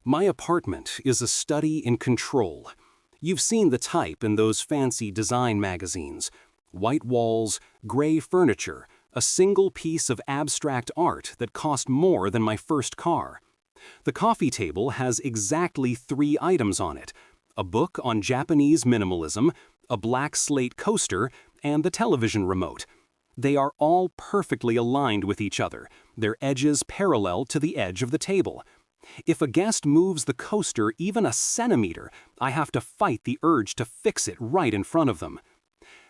My apartment is a study in control. You've seen the type in those fancy design magazines. White walls, gray furniture, a single piece of abstract art that cost more than my first car. The coffee table has exactly 3 items on it: a book on Japanese minimalism, a black slate coaster, and the television remote. They are all perfectly aligned with each other, their edges parallel to the edge of the table. If a guest moves the coaster even a centimeter, I have to fight the urge to fix it right in front of them.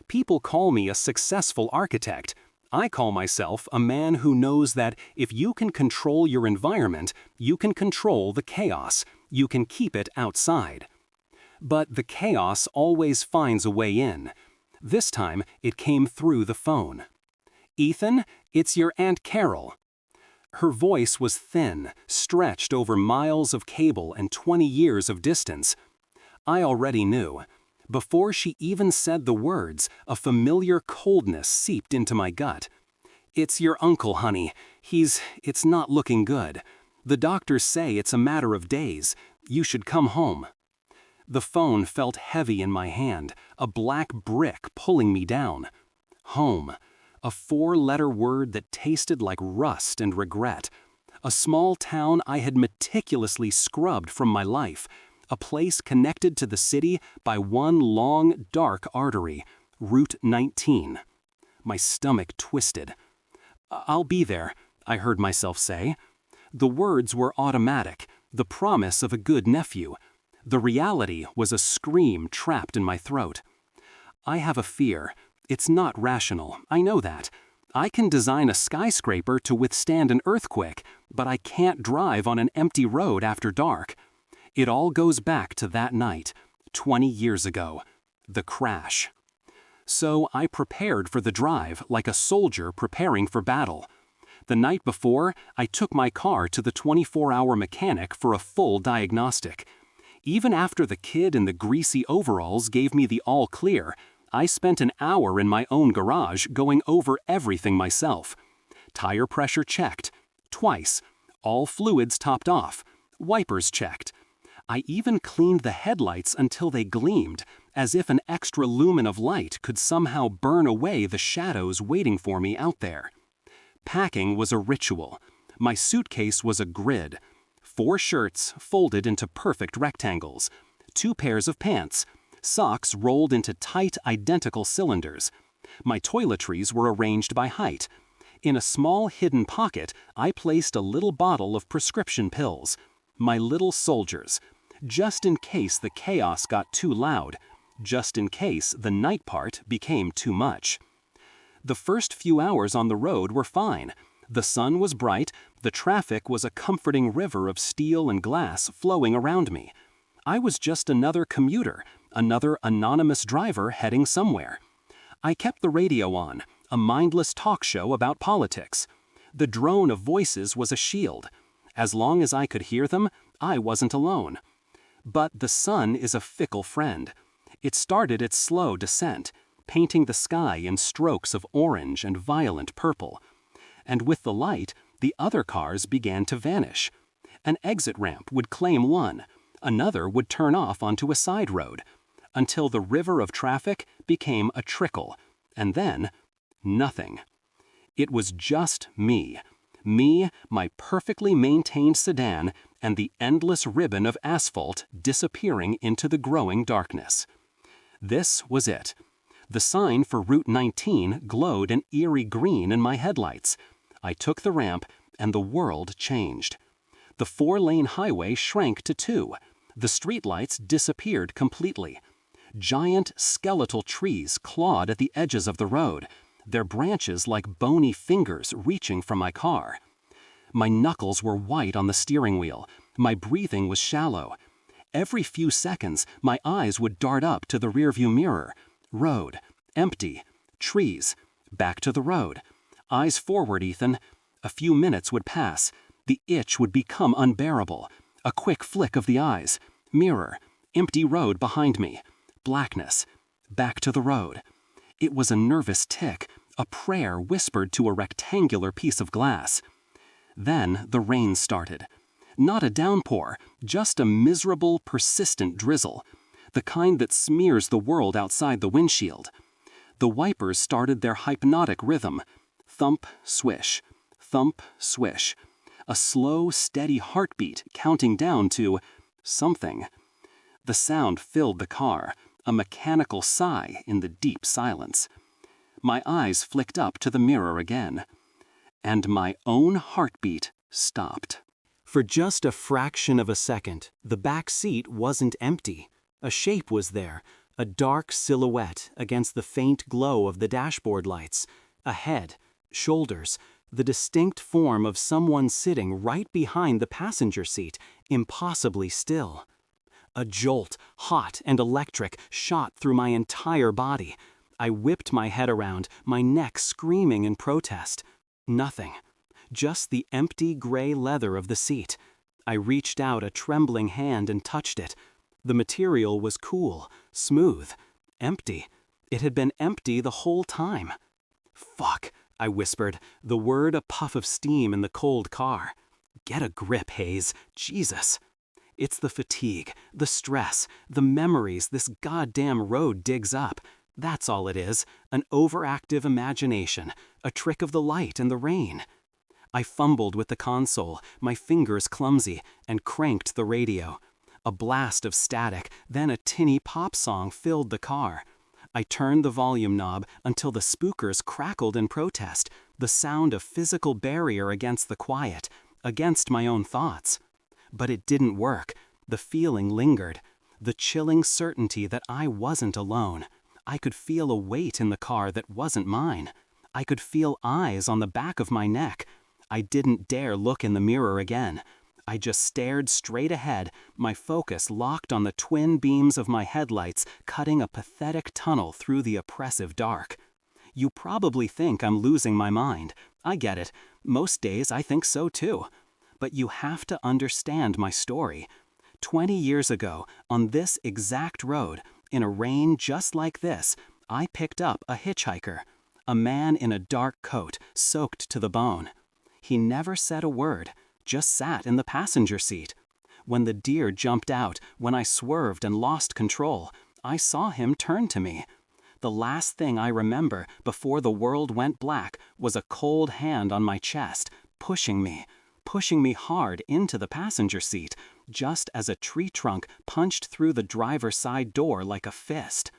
People call me a successful architect. I call myself a man who knows that if you can control your environment, you can control the chaos. You can keep it outside. But the chaos always finds a way in. This time, it came through the phone. "Ethan, it's your Aunt Carol." Her voice was thin, stretched over miles of cable and 20 years of distance. I already knew. Before she even said the words, a familiar coldness seeped into my gut. "It's your uncle, honey. It's not looking good. The doctors say it's a matter of days. You should come home." The phone felt heavy in my hand, a black brick pulling me down. Home. A 4-letter word that tasted like rust and regret. A small town I had meticulously scrubbed from my life. A place connected to the city by one long, dark artery, Route 19. My stomach twisted. "I'll be there," I heard myself say. The words were automatic, the promise of a good nephew. The reality was a scream trapped in my throat. I have a fear. It's not rational, I know that. I can design a skyscraper to withstand an earthquake, but I can't drive on an empty road after dark. It all goes back to that night, 20 years ago. The crash. So I prepared for the drive like a soldier preparing for battle. The night before, I took my car to the 24-hour mechanic for a full diagnostic. Even after the kid in the greasy overalls gave me the all clear, I spent an hour in my own garage going over everything myself. Tire pressure checked. Twice. All fluids topped off. Wipers checked. I even cleaned the headlights until they gleamed, as if an extra lumen of light could somehow burn away the shadows waiting for me out there. Packing was a ritual. My suitcase was a grid. 4 shirts folded into perfect rectangles. 2 pairs of pants. Socks rolled into tight, identical cylinders. My toiletries were arranged by height. In a small hidden pocket, I placed a little bottle of prescription pills. My little soldiers. Just in case the chaos got too loud. Just in case the night part became too much. The first few hours on the road were fine. The sun was bright, the traffic was a comforting river of steel and glass flowing around me. I was just another commuter, another anonymous driver heading somewhere. I kept the radio on, a mindless talk show about politics. The drone of voices was a shield. As long as I could hear them, I wasn't alone. But the sun is a fickle friend. It started its slow descent, painting the sky in strokes of orange and violent purple. And with the light, the other cars began to vanish. An exit ramp would claim one, another would turn off onto a side road, until the river of traffic became a trickle, and then nothing. It was just me, my perfectly maintained sedan, and the endless ribbon of asphalt disappearing into the growing darkness. This was it. The sign for Route 19 glowed an eerie green in my headlights. I took the ramp, and the world changed. The 4-lane highway shrank to 2. The streetlights disappeared completely. Giant skeletal trees clawed at the edges of the road, their branches like bony fingers reaching from my car. My knuckles were white on the steering wheel. My breathing was shallow. Every few seconds, my eyes would dart up to the rearview mirror. Road. Empty. Trees. Back to the road. Eyes forward, Ethan. A few minutes would pass. The itch would become unbearable. A quick flick of the eyes. Mirror. Empty road behind me. Blackness. Back to the road. It was a nervous tick, a prayer whispered to a rectangular piece of glass. Then the rain started. Not a downpour, just a miserable, persistent drizzle. The kind that smears the world outside the windshield. The wipers started their hypnotic rhythm. Thump, swish. Thump, swish. A slow, steady heartbeat counting down to something. The sound filled the car, a mechanical sigh in the deep silence. My eyes flicked up to the mirror again. And my own heartbeat stopped. For just a fraction of a second, the back seat wasn't empty. A shape was there, a dark silhouette against the faint glow of the dashboard lights. A head, shoulders, the distinct form of someone sitting right behind the passenger seat, impossibly still. A jolt, hot and electric, shot through my entire body. I whipped my head around, my neck screaming in protest. Nothing. Just the empty gray leather of the seat. I reached out a trembling hand and touched it. The material was cool, smooth, empty. It had been empty the whole time. Fuck, I whispered, the word a puff of steam in the cold car. Get a grip, Hayes. Jesus. It's the fatigue, the stress, the memories this goddamn road digs up. That's all it is, an overactive imagination, a trick of the light and the rain. I fumbled with the console, my fingers clumsy, and cranked the radio. A blast of static, then a tinny pop song filled the car. I turned the volume knob until the spookers crackled in protest, the sound a physical barrier against the quiet, against my own thoughts. But it didn't work. The feeling lingered, the chilling certainty that I wasn't alone. I could feel a weight in the car that wasn't mine. I could feel eyes on the back of my neck. I didn't dare look in the mirror again. I just stared straight ahead, my focus locked on the twin beams of my headlights cutting a pathetic tunnel through the oppressive dark. You probably think I'm losing my mind. I get it. Most days I think so too. But you have to understand my story. 20 years ago, on this exact road, in a rain just like this, I picked up a hitchhiker. A man in a dark coat, soaked to the bone. He never said a word, just sat in the passenger seat. When the deer jumped out, when I swerved and lost control, I saw him turn to me. The last thing I remember before the world went black was a cold hand on my chest, pushing me hard into the passenger seat, just as a tree trunk punched through the driver's side door like a fist.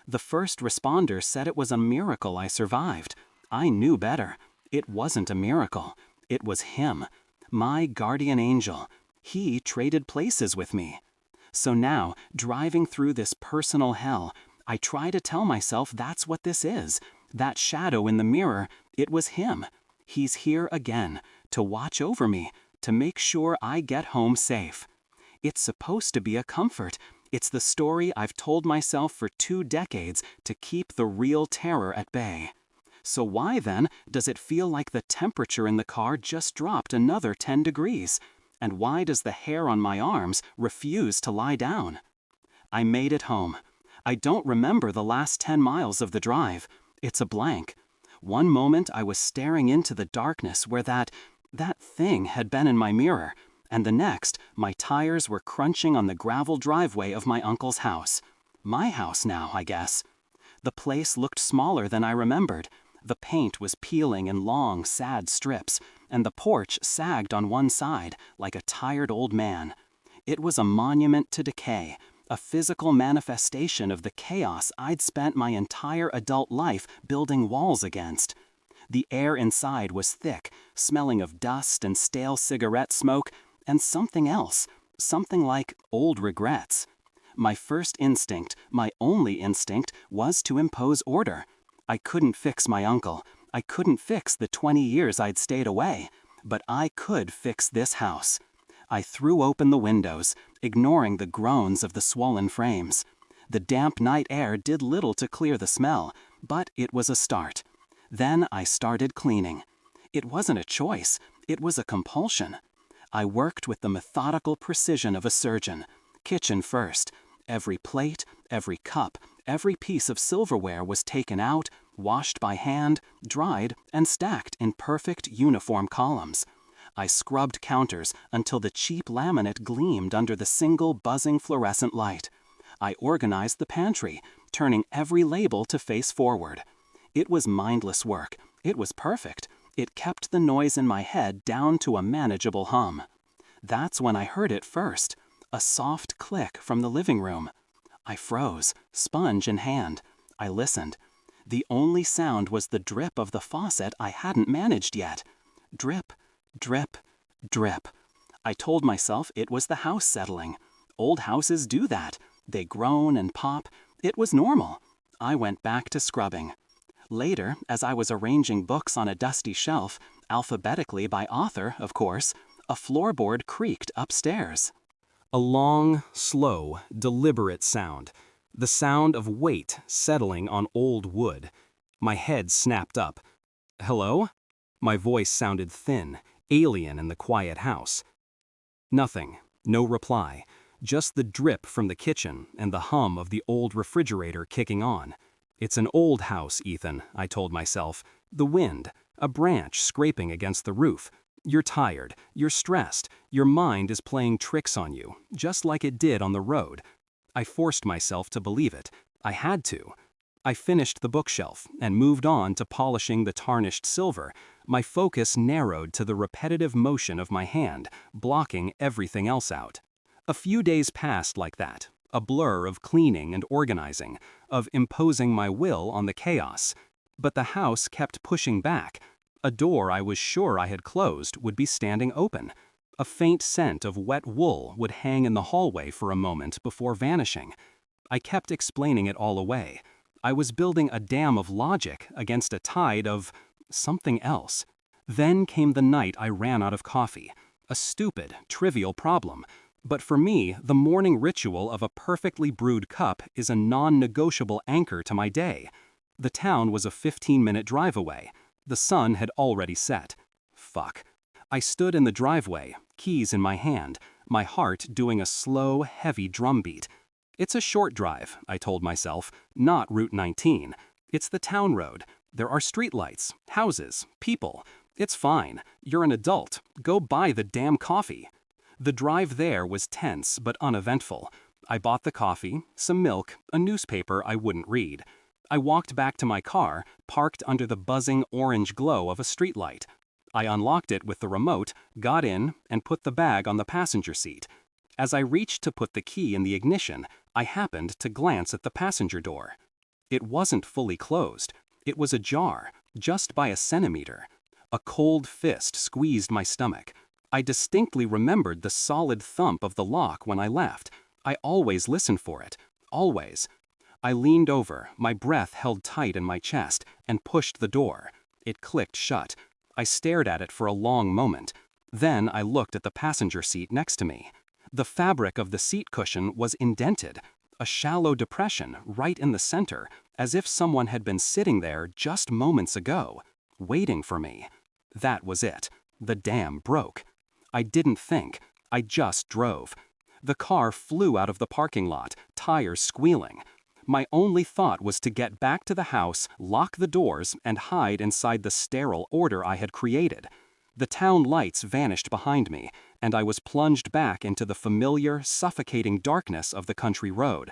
The first responder said it was a miracle I survived. I knew better. It wasn't a miracle. It was him, my guardian angel. He traded places with me. So now, driving through this personal hell, I try to tell myself that's what this is. That shadow in the mirror, it was him. He's here again, to watch over me, to make sure I get home safe. It's supposed to be a comfort. It's the story I've told myself for 2 decades to keep the real terror at bay. So why then does it feel like the temperature in the car just dropped another 10 degrees? And why does the hair on my arms refuse to lie down? I made it home. I don't remember the last 10 miles of the drive. It's a blank. One moment I was staring into the darkness where that thing had been in my mirror, and the next, my tires were crunching on the gravel driveway of my uncle's house. My house now, I guess. The place looked smaller than I remembered. The paint was peeling in long, sad strips, and the porch sagged on one side like a tired old man. It was a monument to decay, a physical manifestation of the chaos I'd spent my entire adult life building walls against. The air inside was thick, smelling of dust and stale cigarette smoke, and something else, something like old regrets. My first instinct, my only instinct, was to impose order. I couldn't fix my uncle. I couldn't fix the 20 years I'd stayed away. But I could fix this house. I threw open the windows, ignoring the groans of the swollen frames. The damp night air did little to clear the smell, but it was a start. Then I started cleaning. It wasn't a choice. It was a compulsion. I worked with the methodical precision of a surgeon. Kitchen first. Every plate, every cup, every piece of silverware was taken out, washed by hand, dried, and stacked in perfect uniform columns. I scrubbed counters until the cheap laminate gleamed under the single buzzing fluorescent light. I organized the pantry, turning every label to face forward. It was mindless work. It was perfect. It kept the noise in my head down to a manageable hum. That's when I heard it first, a soft click from the living room. I froze, sponge in hand. I listened. The only sound was the drip of the faucet I hadn't managed yet. Drip, drip, drip. I told myself it was the house settling. Old houses do that. They groan and pop. It was normal. I went back to scrubbing. Later, as I was arranging books on a dusty shelf, alphabetically by author, of course, a floorboard creaked upstairs. A long, slow, deliberate sound. The sound of weight settling on old wood. My head snapped up. Hello? My voice sounded thin, alien in the quiet house. Nothing. No reply. Just the drip from the kitchen and the hum of the old refrigerator kicking on. It's an old house, Ethan, I told myself. The wind, a branch scraping against the roof. You're tired, you're stressed, your mind is playing tricks on you, just like it did on the road. I forced myself to believe it. I had to. I finished the bookshelf and moved on to polishing the tarnished silver. My focus narrowed to the repetitive motion of my hand, blocking everything else out. A few days passed like that, a blur of cleaning and organizing, of imposing my will on the chaos. But the house kept pushing back. A door I was sure I had closed would be standing open. A faint scent of wet wool would hang in the hallway for a moment before vanishing. I kept explaining it all away. I was building a dam of logic against a tide of something else. Then came the night I ran out of coffee. A stupid, trivial problem. But for me, the morning ritual of a perfectly brewed cup is a non-negotiable anchor to my day. The town was a 15-minute drive away. The sun had already set. Fuck. I stood in the driveway, keys in my hand, my heart doing a slow, heavy drumbeat. It's a short drive, I told myself, not Route 19. It's the town road. There are streetlights, houses, people. It's fine. You're an adult. Go buy the damn coffee. The drive there was tense but uneventful. I bought the coffee, some milk, a newspaper I wouldn't read. I walked back to my car, parked under the buzzing orange glow of a streetlight. I unlocked it with the remote, got in, and put the bag on the passenger seat. As I reached to put the key in the ignition, I happened to glance at the passenger door. It wasn't fully closed. It was ajar, just by a centimeter. A cold fist squeezed my stomach. I distinctly remembered the solid thump of the lock when I left. I always listened for it. Always. I leaned over, my breath held tight in my chest, and pushed the door. It clicked shut. I stared at it for a long moment. Then I looked at the passenger seat next to me. The fabric of the seat cushion was indented, a shallow depression right in the center, as if someone had been sitting there just moments ago, waiting for me. That was it. The dam broke. I didn't think. I just drove. The car flew out of the parking lot, tires squealing. My only thought was to get back to the house, lock the doors, and hide inside the sterile order I had created. The town lights vanished behind me, and I was plunged back into the familiar, suffocating darkness of the country road.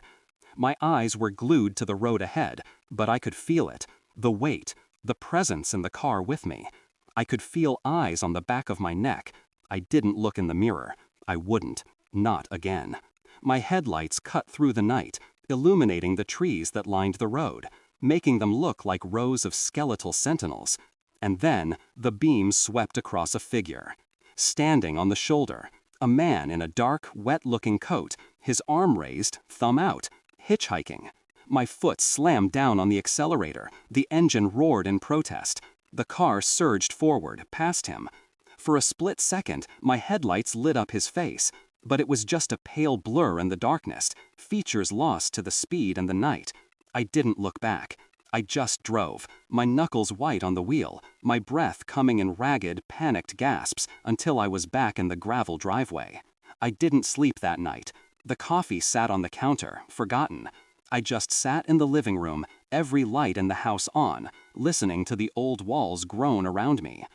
My eyes were glued to the road ahead, but I could feel it, the weight, the presence in the car with me. I could feel eyes on the back of my neck. I didn't look in the mirror. I wouldn't. Not again. My headlights cut through the night, illuminating the trees that lined the road, making them look like rows of skeletal sentinels. And then, the beam swept across a figure. Standing on the shoulder, a man in a dark, wet-looking coat, his arm raised, thumb out, hitchhiking. My foot slammed down on the accelerator. The engine roared in protest. The car surged forward, past him. For a split second, my headlights lit up his face, but it was just a pale blur in the darkness, features lost to the speed and the night. I didn't look back. I just drove, my knuckles white on the wheel, my breath coming in ragged, panicked gasps until I was back in the gravel driveway. I didn't sleep that night. The coffee sat on the counter, forgotten. I just sat in the living room, every light in the house on, listening to the old walls groan around me.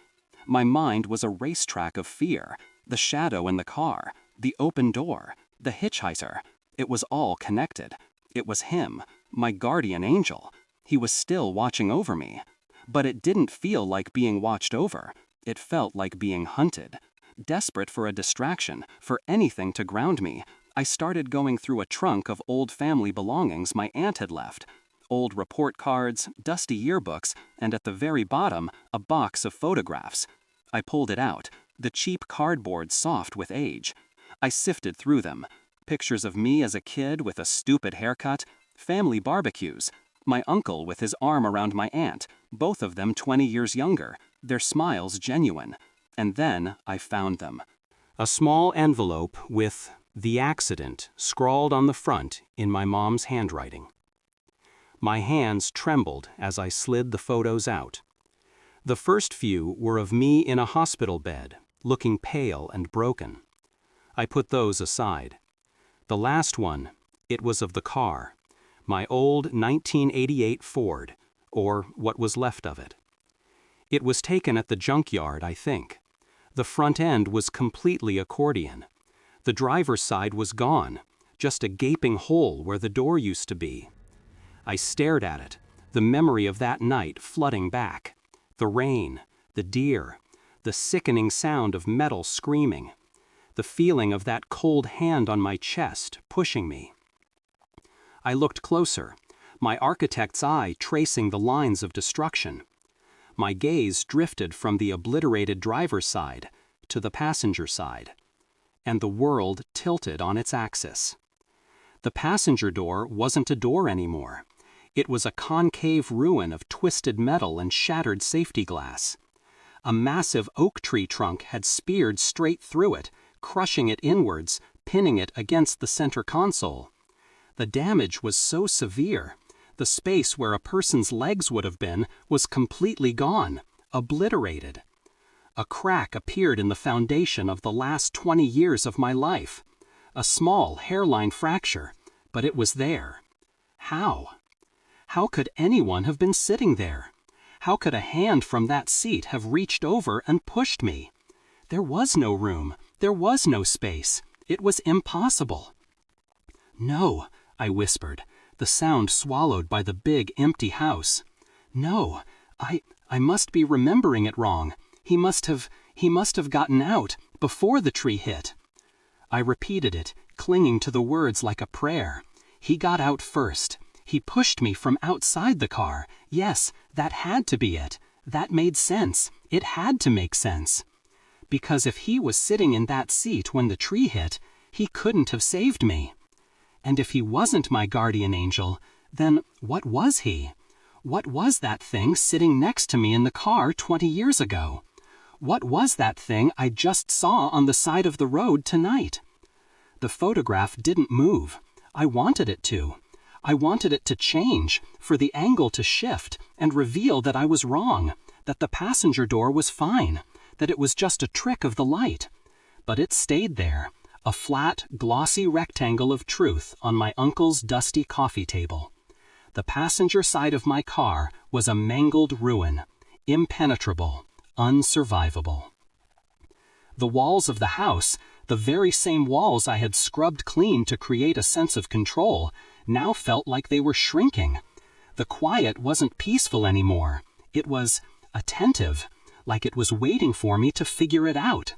My mind was a racetrack of fear. The shadow in the car, the open door, the hitchhiker. It was all connected. It was him, my guardian angel. He was still watching over me. But it didn't feel like being watched over. It felt like being hunted. Desperate for a distraction, for anything to ground me, I started going through a trunk of old family belongings my aunt had left. Old report cards, dusty yearbooks, and at the very bottom, a box of photographs. I pulled it out, the cheap cardboard soft with age. I sifted through them. Pictures of me as a kid with a stupid haircut, family barbecues, my uncle with his arm around my aunt, both of them 20 years younger, their smiles genuine. And then I found them. A small envelope with "The Accident" scrawled on the front in my mom's handwriting. My hands trembled as I slid the photos out. The first few were of me in a hospital bed, looking pale and broken. I put those aside. The last one, it was of the car, my old 1988 Ford, or what was left of it. It was taken at the junkyard, I think. The front end was completely accordion. The driver's side was gone, just a gaping hole where the door used to be. I stared at it, the memory of that night flooding back. The rain, the deer, the sickening sound of metal screaming, the feeling of that cold hand on my chest pushing me. I looked closer, my architect's eye tracing the lines of destruction. My gaze drifted from the obliterated driver's side to the passenger side, and the world tilted on its axis. The passenger door wasn't a door anymore. It was a concave ruin of twisted metal and shattered safety glass. A massive oak tree trunk had speared straight through it, crushing it inwards, pinning it against the center console. The damage was so severe, the space where a person's legs would have been was completely gone, obliterated. A crack appeared in the foundation of the last 20 years of my life. A small hairline fracture, but it was there. How? How could anyone have been sitting there? How could a hand from that seat have reached over and pushed me? There was no room. There was no space. It was impossible. "No," I whispered, the sound swallowed by the big, empty house. "No, I must be remembering it wrong. He must have gotten out before the tree hit." I repeated it, clinging to the words like a prayer. He got out first. He pushed me from outside the car. Yes, that had to be it. That made sense. It had to make sense. Because if he was sitting in that seat when the tree hit, he couldn't have saved me. And if he wasn't my guardian angel, then what was he? What was that thing sitting next to me in the car 20 years ago? What was that thing I just saw on the side of the road tonight? The photograph didn't move. I wanted it to. I wanted it to change, for the angle to shift and reveal that I was wrong, that the passenger door was fine, that it was just a trick of the light. But it stayed there, a flat, glossy rectangle of truth on my uncle's dusty coffee table. The passenger side of my car was a mangled ruin, impenetrable, unsurvivable. The walls of the house, the very same walls I had scrubbed clean to create a sense of control, now felt like they were shrinking. The quiet wasn't peaceful anymore. It was attentive, like it was waiting for me to figure it out.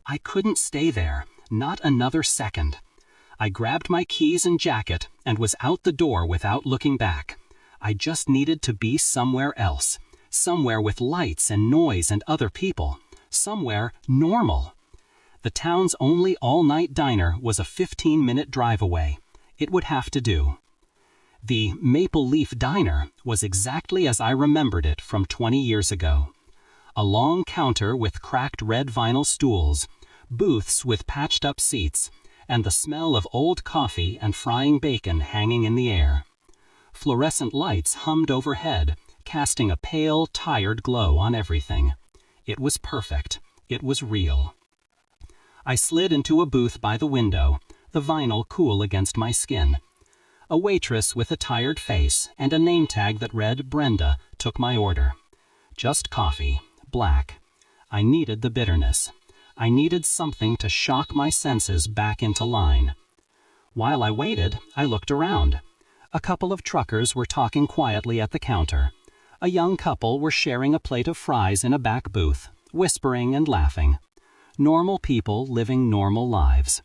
I couldn't stay there, not another second. I grabbed my keys and jacket and was out the door without looking back. I just needed to be somewhere else, somewhere with lights and noise and other people, somewhere normal. The town's only all-night diner was a 15-minute drive away. It would have to do. The Maple Leaf Diner was exactly as I remembered it from 20 years ago. A long counter with cracked red vinyl stools, booths with patched-up seats, and the smell of old coffee and frying bacon hanging in the air. Fluorescent lights hummed overhead, casting a pale, tired glow on everything. It was perfect. It was real. I slid into a booth by the window, the vinyl cool against my skin. A waitress with a tired face and a name tag that read Brenda took my order. Just coffee, black. I needed the bitterness. I needed something to shock my senses back into line. While I waited, I looked around. A couple of truckers were talking quietly at the counter. A young couple were sharing a plate of fries in a back booth, whispering and laughing. Normal people living normal lives.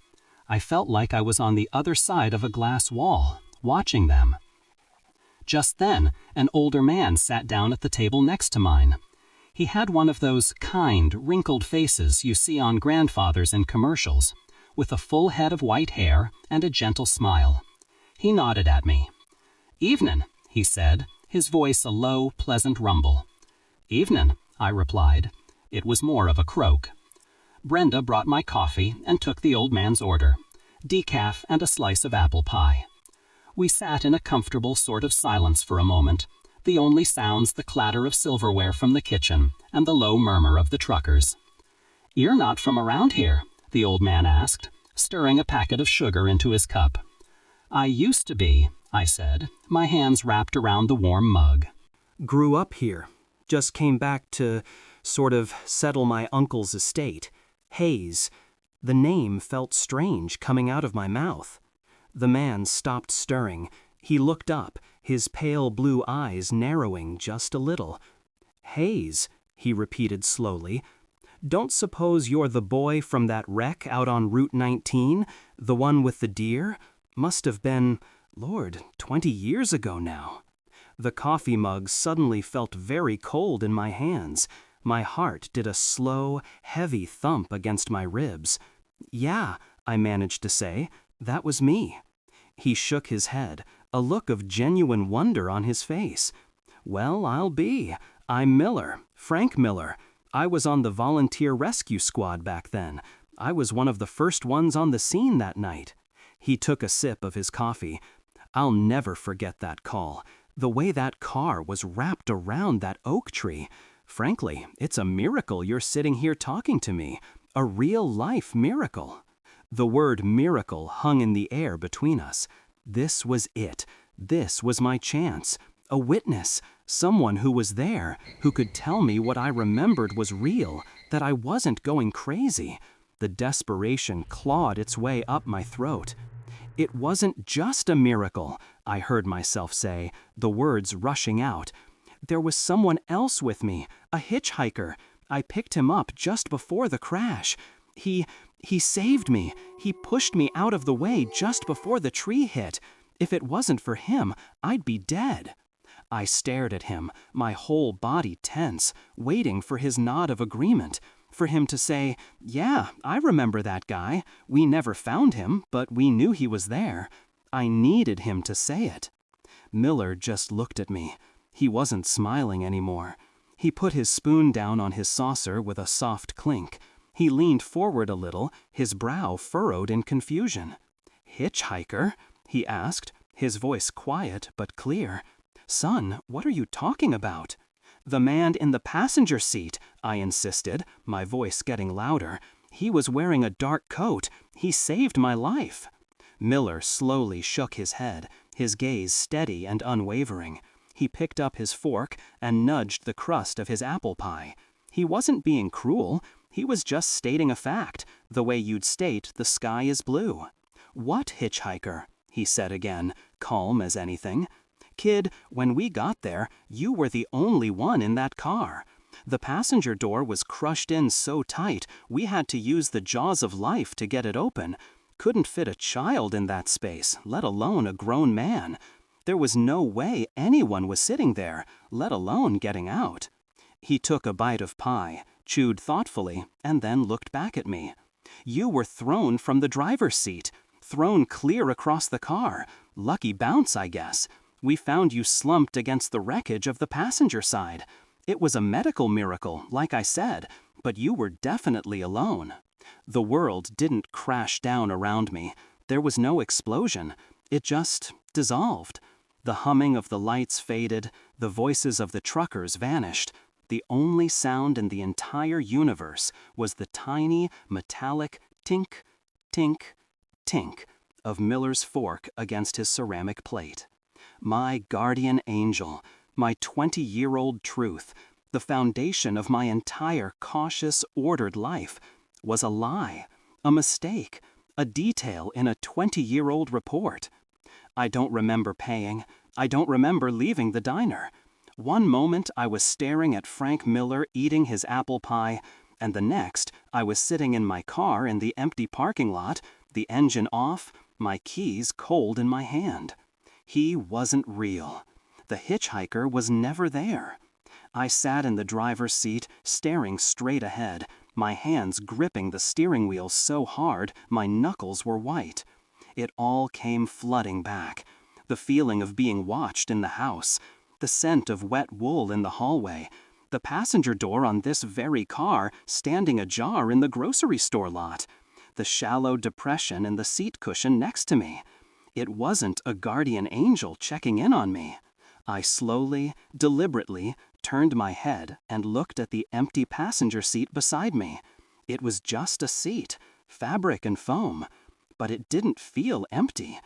I felt like I was on the other side of a glass wall, watching them. Just then, an older man sat down at the table next to mine. He had one of those kind, wrinkled faces you see on grandfathers in commercials, with a full head of white hair and a gentle smile. He nodded at me. "Evenin'," he said, his voice a low, pleasant rumble. "Evenin'," I replied. It was more of a croak. Brenda brought my coffee and took the old man's order, decaf and a slice of apple pie. We sat in a comfortable sort of silence for a moment, the only sounds the clatter of silverware from the kitchen and the low murmur of the truckers. "You're not from around here?" the old man asked, stirring a packet of sugar into his cup. "I used to be," I said, my hands wrapped around the warm mug. "Grew up here. Just came back to sort of settle my uncle's estate. Hayes." The name felt strange coming out of my mouth. The man stopped stirring. He looked up, his pale blue eyes narrowing just a little. "Hayes," he repeated slowly. "Don't suppose you're the boy from that wreck out on Route 19, the one with the deer? Must have been, Lord, 20 years ago now." The coffee mug suddenly felt very cold in my hands. My heart did a slow, heavy thump against my ribs. "Yeah," I managed to say, "that was me." He shook his head, a look of genuine wonder on his face. "Well, I'll be. I'm Miller, Frank Miller. I was on the volunteer rescue squad back then. I was one of the first ones on the scene that night." He took a sip of his coffee. "I'll never forget that call. The way that car was wrapped around that oak tree. Frankly, it's a miracle you're sitting here talking to me. A real-life miracle." The word miracle hung in the air between us. This was it. This was my chance. A witness, someone who was there, who could tell me what I remembered was real, that I wasn't going crazy. The desperation clawed its way up my throat. "It wasn't just a miracle," I heard myself say, the words rushing out. "There was someone else with me, a hitchhiker. I picked him up just before the crash. He saved me. He pushed me out of the way just before the tree hit. If it wasn't for him, I'd be dead." I stared at him, my whole body tense, waiting for his nod of agreement, for him to say, "Yeah, I remember that guy. We never found him, but we knew he was there." I needed him to say it. Miller just looked at me. He wasn't smiling anymore. He put his spoon down on his saucer with a soft clink. He leaned forward a little, his brow furrowed in confusion. "Hitchhiker?" he asked, his voice quiet but clear. "Son, what are you talking about?" "The man in the passenger seat," I insisted, my voice getting louder. "He was wearing a dark coat. He saved my life." Miller slowly shook his head, his gaze steady and unwavering. He picked up his fork and nudged the crust of his apple pie. He wasn't being cruel. He was just stating a fact, the way you'd state the sky is blue. "What hitchhiker?" he said again, calm as anything. "Kid, when we got there, you were the only one in that car. The passenger door was crushed in so tight, we had to use the jaws of life to get it open. Couldn't fit a child in that space, let alone a grown man. There was no way anyone was sitting there, let alone getting out." He took a bite of pie, chewed thoughtfully, and then looked back at me. "You were thrown from the driver's seat, thrown clear across the car. Lucky bounce, I guess. We found you slumped against the wreckage of the passenger side. It was a medical miracle, like I said, but you were definitely alone." The world didn't crash down around me. There was no explosion. It just dissolved. The humming of the lights faded, the voices of the truckers vanished. The only sound in the entire universe was the tiny, metallic tink, tink, tink of Miller's fork against his ceramic plate. My guardian angel, my 20-year-old truth, the foundation of my entire cautious, ordered life, was a lie, a mistake, a detail in a 20-year-old report. I don't remember paying. I don't remember leaving the diner. One moment I was staring at Frank Miller eating his apple pie, and the next I was sitting in my car in the empty parking lot, the engine off, my keys cold in my hand. He wasn't real. The hitchhiker was never there. I sat in the driver's seat, staring straight ahead, my hands gripping the steering wheel so hard my knuckles were white. It all came flooding back. The feeling of being watched in the house, the scent of wet wool in the hallway, the passenger door on this very car standing ajar in the grocery store lot, the shallow depression in the seat cushion next to me. It wasn't a guardian angel checking in on me. I slowly, deliberately turned my head and looked at the empty passenger seat beside me. It was just a seat, fabric and foam, but it didn't feel empty.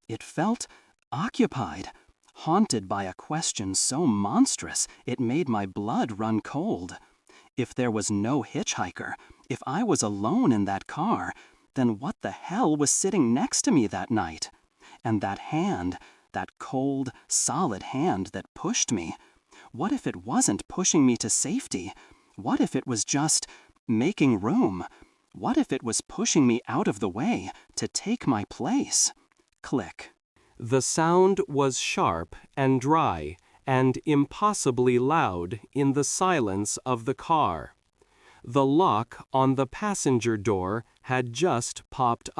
It felt occupied, haunted by a question so monstrous it made my blood run cold. If there was no hitchhiker, if I was alone in that car, then what the hell was sitting next to me that night? And that hand, that cold, solid hand that pushed me, what if it wasn't pushing me to safety? What if it was just making room? What if it was pushing me out of the way to take my place? Click. The sound was sharp and dry and impossibly loud in the silence of the car. The lock on the passenger door had just popped up.